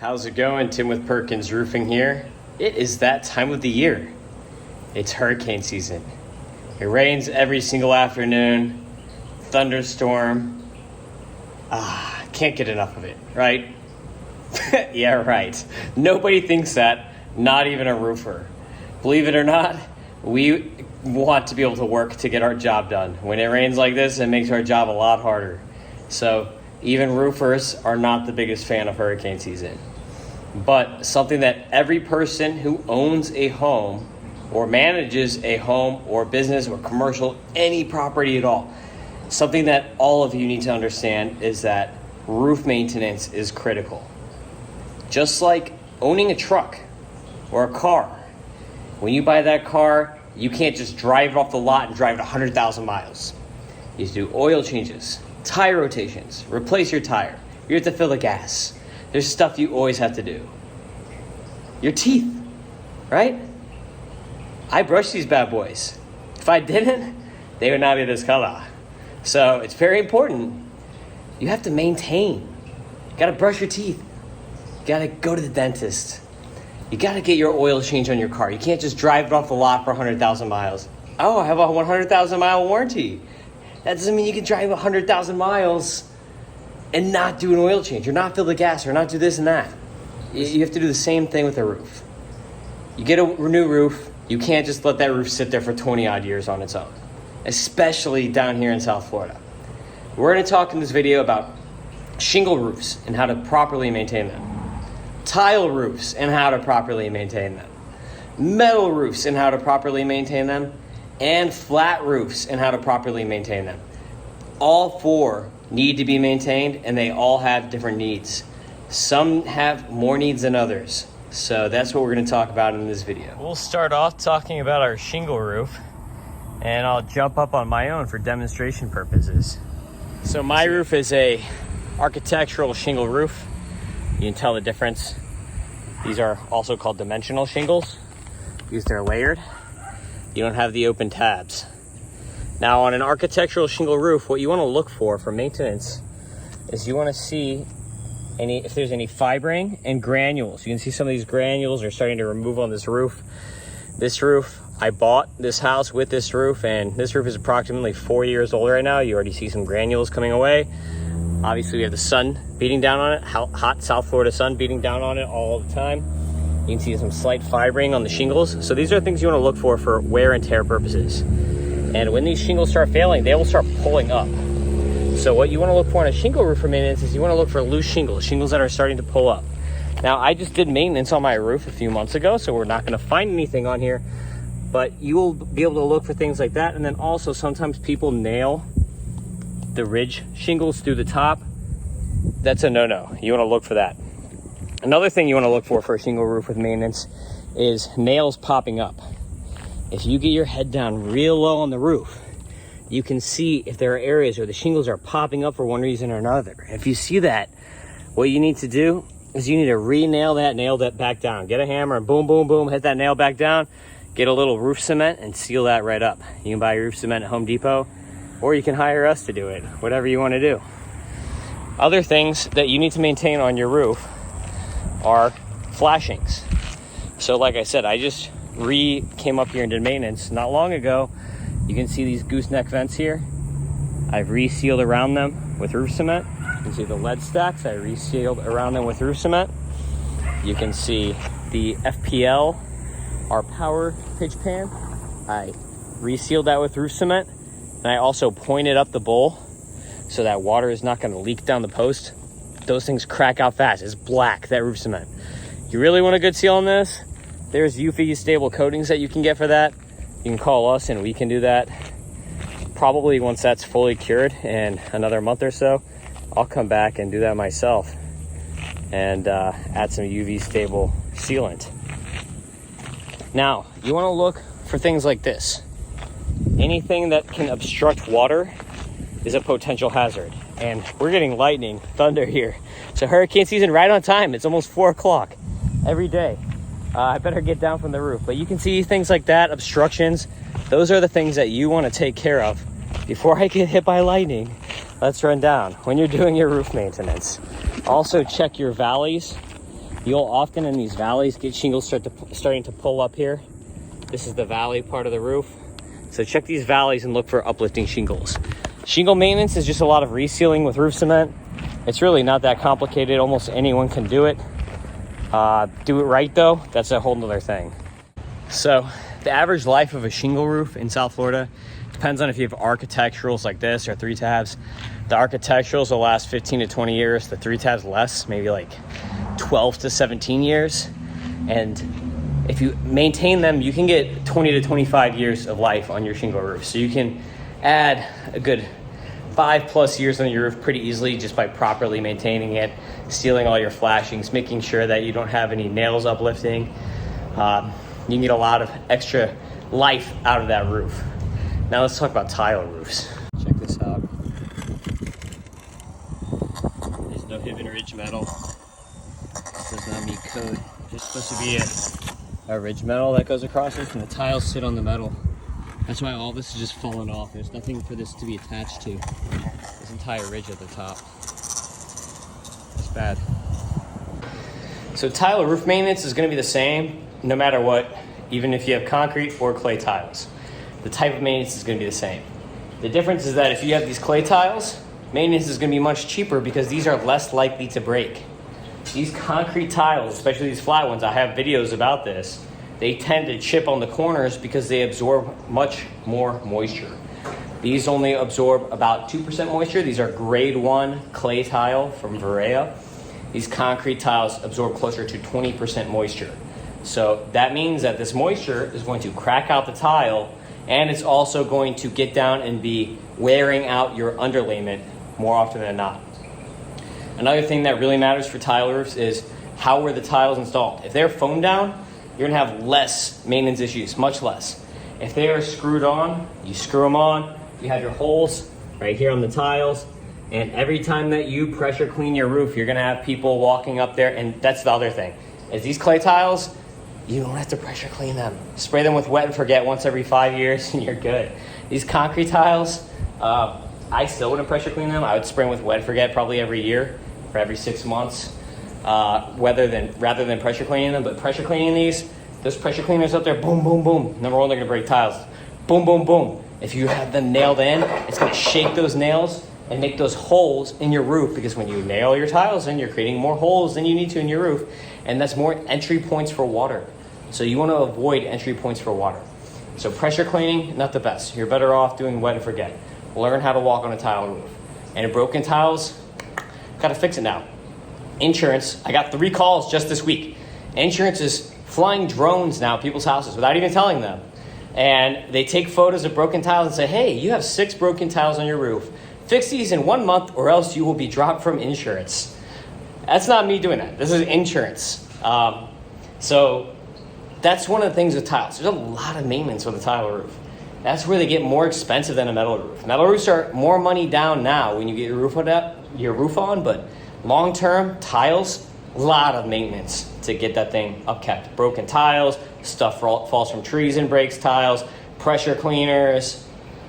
How's it going? Tim with Perkins Roofing here. It is that time of the year. It's hurricane season. It rains every single afternoon. Thunderstorm. Can't get enough of it, right? Yeah, right. Nobody thinks that, not even a roofer. Believe it or not, we want to be able to work to get our job done. When it rains like this, it makes our job a lot harder. So even roofers are not the biggest fan of hurricane season. But something that every person who owns a home or manages a home or business or commercial, any property at all, something that all of you need to understand is that roof maintenance is critical. Just like owning a truck or a car. When you buy that car, you can't just drive it off the lot and drive it 100,000 miles. You have to do oil changes, tire rotations, replace your tire. You have to fill the gas. There's stuff you always have to do. Your teeth, right? I brush these bad boys. If I didn't, they would not be this color. So it's very important. You have to maintain. You gotta brush your teeth. You gotta go to the dentist. You gotta get your oil change on your car. You can't just drive it off the lot for 100,000 miles. Oh, I have a 100,000 mile warranty. That doesn't mean you can drive 100,000 miles and not do an oil change or not fill the gas or not do this and that. You have to do the same thing with a roof. You get a new roof, you can't just let that roof sit there for 20 odd years on its own, especially down here in South Florida. We're going to talk in this video about shingle roofs and how to properly maintain them, tile roofs and how to properly maintain them, metal roofs and how to properly maintain them, and flat roofs and how to properly maintain them. All four need to be maintained, and they all have different needs. Some have more needs than others. So that's what we're going to talk about in this video. We'll start off talking about our shingle roof, and I'll jump up on my own for demonstration purposes. So my roof is a architectural shingle roof. You can tell the difference. These are also called dimensional shingles because they're layered. You don't have the open tabs. Now on an architectural shingle roof, what you want to look for maintenance is you want to see if there's any fibring and granules. You can see some of these granules are starting to remove on this roof. This roof, I bought this house with this roof, and this roof is approximately 4 years old right now. You already see some granules coming away. Obviously we have the sun beating down on it, hot South Florida sun beating down on it all the time. You can see some slight fibring on the shingles. So these are things you want to look for wear and tear purposes. And when these shingles start failing, they will start pulling up. So what you want to look for on a shingle roof for maintenance is you want to look for loose shingles that are starting to pull up. Now, I just did maintenance on my roof a few months ago, so we're not going to find anything on here, but you will be able to look for things like that. And then also sometimes people nail the ridge shingles through the top. That's a no-no. You want to look for that. Another thing you want to look for a shingle roof with maintenance is nails popping up. If you get your head down real low on the roof, you can see if there are areas where the shingles are popping up for one reason or another. If you see that, what you need to do is you need to re-nail that back down. Get a hammer and boom, boom, boom, hit that nail back down. Get a little roof cement and seal that right up. You can buy roof cement at Home Depot, or you can hire us to do it, whatever you want to do. Other things that you need to maintain on your roof are flashings. So like I said, I just came up here and did maintenance not long ago. You can see these gooseneck vents here. I've resealed around them with roof cement. You can see the lead stacks. I resealed around them with roof cement. You can see the FPL, our power pitch pan. I resealed that with roof cement. And I also pointed up the bowl so that water is not going to leak down the post. Those things crack out fast. It's black, that roof cement. You really want a good seal on this? There's UV stable coatings that you can get for that. You can call us and we can do that. Probably once that's fully cured in another month or so, I'll come back and do that myself and add some UV stable sealant. Now, you want to look for things like this. Anything that can obstruct water is a potential hazard. And we're getting lightning, thunder here. So hurricane season right on time. It's almost 4 o'clock every day. I better get down from the roof. But you can see things like that, obstructions. Those are the things that you want to take care of before I get hit by lightning. Let's run down when you're doing your roof maintenance. Also check your valleys You'll often in these valleys get shingles starting to pull up here. This is the valley part of the roof. So check these valleys and look for uplifting shingles. Shingle maintenance is just a lot of resealing with roof cement. It's really not that complicated. Almost anyone can do it. Do it right though, that's a whole nother thing. So the average life of a shingle roof in South Florida depends on if you have architecturals like this or 3-tabs. The architecturals will last 15 to 20 years. The 3-tabs less, maybe like 12 to 17 years. And if you maintain them, you can get 20 to 25 years of life on your shingle roof. So you can add a good 5+ years on your roof pretty easily just by properly maintaining it, sealing all your flashings, making sure that you don't have any nails uplifting. You can get a lot of extra life out of that roof. Now let's talk about tile roofs. Check this out. There's no hidden ridge metal. This does not meet code. There's supposed to be a ridge metal that goes across this, and the tiles sit on the metal. That's why all this is just falling off. There's nothing for this to be attached to. This entire ridge at the top. It's bad. So tile roof maintenance is going to be the same no matter what, even if you have concrete or clay tiles. The type of maintenance is going to be the same. The difference is that if you have these clay tiles, maintenance is going to be much cheaper because these are less likely to break. These concrete tiles, especially these flat ones, I have videos about this, they tend to chip on the corners because they absorb much more moisture. These only absorb about 2% moisture. These are grade 1 clay tile from Varea. These concrete tiles absorb closer to 20% moisture. So that means that this moisture is going to crack out the tile, and it's also going to get down and be wearing out your underlayment more often than not. Another thing that really matters for tile roofs is how were the tiles installed. If they're foam down, you're gonna have less maintenance issues, much less. If they are screwed on, you screw them on, you have your holes right here on the tiles, and every time that you pressure clean your roof, you're gonna have people walking up there, and that's the other thing. Is these clay tiles, you don't have to pressure clean them. Spray them with wet and forget once every 5 years and you're good. These concrete tiles, I still wouldn't pressure clean them. I would spray them with wet and forget probably every year or every 6 months, rather than pressure cleaning them. But pressure cleaning these, those pressure cleaners up there, boom, boom, boom. Number one, they're gonna break tiles. Boom, boom, boom. If you have them nailed in, it's gonna shake those nails and make those holes in your roof, because when you nail your tiles in, you're creating more holes than you need to in your roof, and that's more entry points for water. So you want to avoid entry points for water. So pressure cleaning, not the best. You're better off doing wet and forget. Learn how to walk on a tile roof. And broken tiles, gotta fix it now. Insurance, I got 3 calls just this week. Insurance is flying drones now at people's houses without even telling them. And they take photos of broken tiles and say, hey, you have 6 broken tiles on your roof. Fix these in 1 month or else you will be dropped from insurance. That's not me doing that. This is insurance. So that's one of the things with tiles. There's a lot of maintenance with a tile roof. That's where they get more expensive than a metal roof. Metal roofs are more money down now when you get your roof on, but long term, tiles, a lot of maintenance to get that thing upkept. Broken tiles, stuff falls from trees and breaks tiles, pressure cleaners,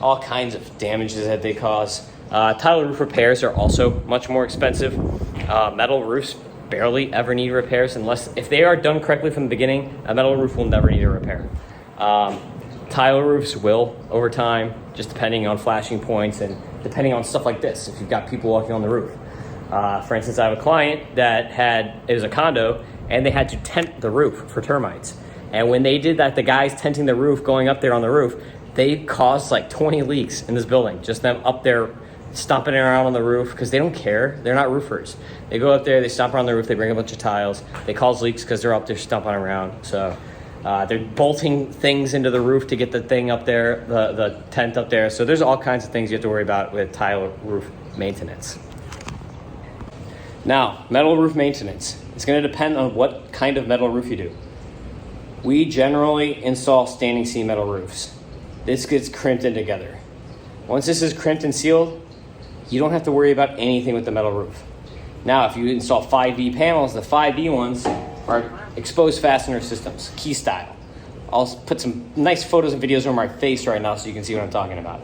all kinds of damages that they cause. Tile roof repairs are also much more expensive. Metal roofs barely ever need repairs unless, if they are done correctly from the beginning, a metal roof will never need a repair. Tile roofs will over time, just depending on flashing points and depending on stuff like this. If you've got people walking on the roof. For instance, I have a client that it was a condo and they had to tent the roof for termites. And when they did that, the guys tenting the roof, going up there on the roof, they caused like 20 leaks in this building. Just them up there stomping around on the roof because they don't care. They're not roofers. They go up there, they stomp around the roof, they bring a bunch of tiles. They cause leaks because they're up there stomping around. So they're bolting things into the roof to get the thing up there, the tent up there. So there's all kinds of things you have to worry about with tile roof maintenance. Now, metal roof maintenance. It's going to depend on what kind of metal roof you do. We generally install standing seam metal roofs. This gets crimped in together. Once this is crimped and sealed, you don't have to worry about anything with the metal roof. Now, if you install 5V panels, the 5V ones are exposed fastener systems, key style. I'll put some nice photos and videos on my face right now so you can see what I'm talking about.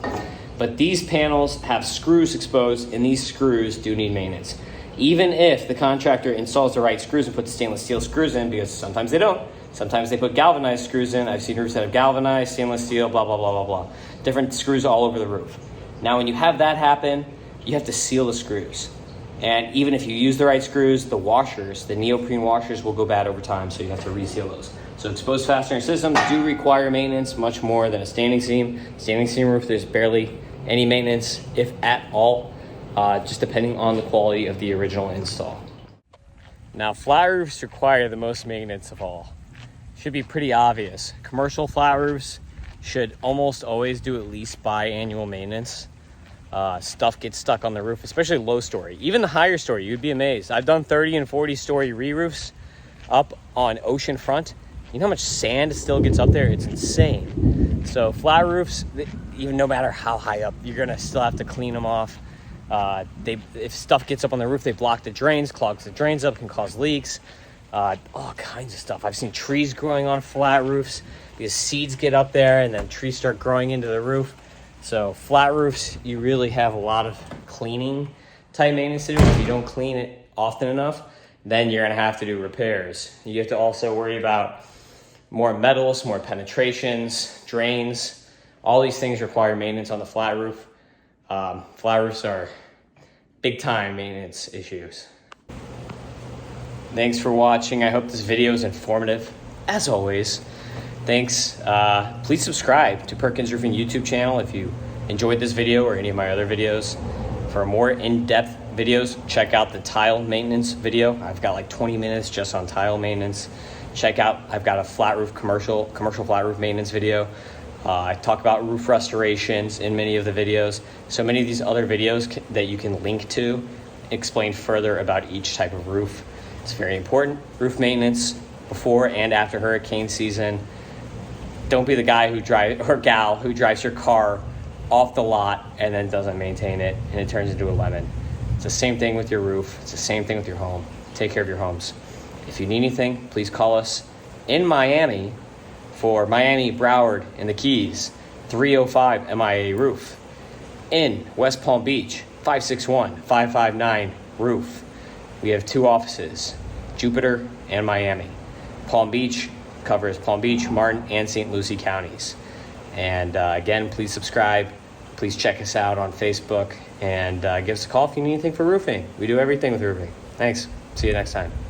But these panels have screws exposed, and these screws do need maintenance. Even if the contractor installs the right screws and puts stainless steel screws in, because sometimes they don't. Sometimes they put galvanized screws in. I've seen roofs that have galvanized, stainless steel, blah, blah, blah, blah, blah. Different screws all over the roof. Now, when you have that happen, you have to seal the screws. And even if you use the right screws, the washers, the neoprene washers will go bad over time, so you have to reseal those. So exposed fastener systems do require maintenance much more than a standing seam. Standing seam roof, there's barely any maintenance, if at all, just depending on the quality of the original install. Now, flat roofs require the most maintenance of all. Should be pretty obvious. Commercial flat roofs should almost always do at least biannual maintenance. Stuff gets stuck on the roof, especially low story. Even the higher story, you'd be amazed. I've done 30 and 40 story re-roofs up on ocean front. You know how much sand still gets up there? It's insane. So flat roofs, even no matter how high up, you're gonna still have to clean them off. If stuff gets up on the roof, they block the drains, clogs the drains up, can cause leaks, all kinds of stuff. I've seen trees growing on flat roofs because seeds get up there and then trees start growing into the roof. So flat roofs, you really have a lot of cleaning type maintenance to do. If you don't clean it often enough, then you're gonna have to do repairs. You have to also worry about more metals, more penetrations, drains. All these things require maintenance on the flat roof. Flat roofs are big time maintenance issues. Thanks for watching. I hope this video is informative. As always, thanks. Please subscribe to Perkins Roofing YouTube channel if you enjoyed this video or any of my other videos. For more in-depth videos, check out the tile maintenance video. I've got like 20 minutes just on tile maintenance. Check out, I've got a flat roof commercial flat roof maintenance video. I talk about roof restorations in many of the videos. So many of these other videos that you can link to explain further about each type of roof. It's very important. Roof maintenance before and after hurricane season. Don't be the guy or gal who drives your car off the lot and then doesn't maintain it and it turns into a lemon. It's the same thing with your roof. It's the same thing with your home. Take care of your homes. If you need anything, please call us in Miami for Miami, Broward, and the Keys, 305 MIA Roof. In West Palm Beach, 561-559-ROOF. We have 2 offices, Jupiter and Miami. Palm Beach covers Palm Beach, Martin, and St. Lucie counties. And again, please subscribe. Please check us out on Facebook and give us a call if you need anything for roofing. We do everything with roofing. Thanks. See you next time.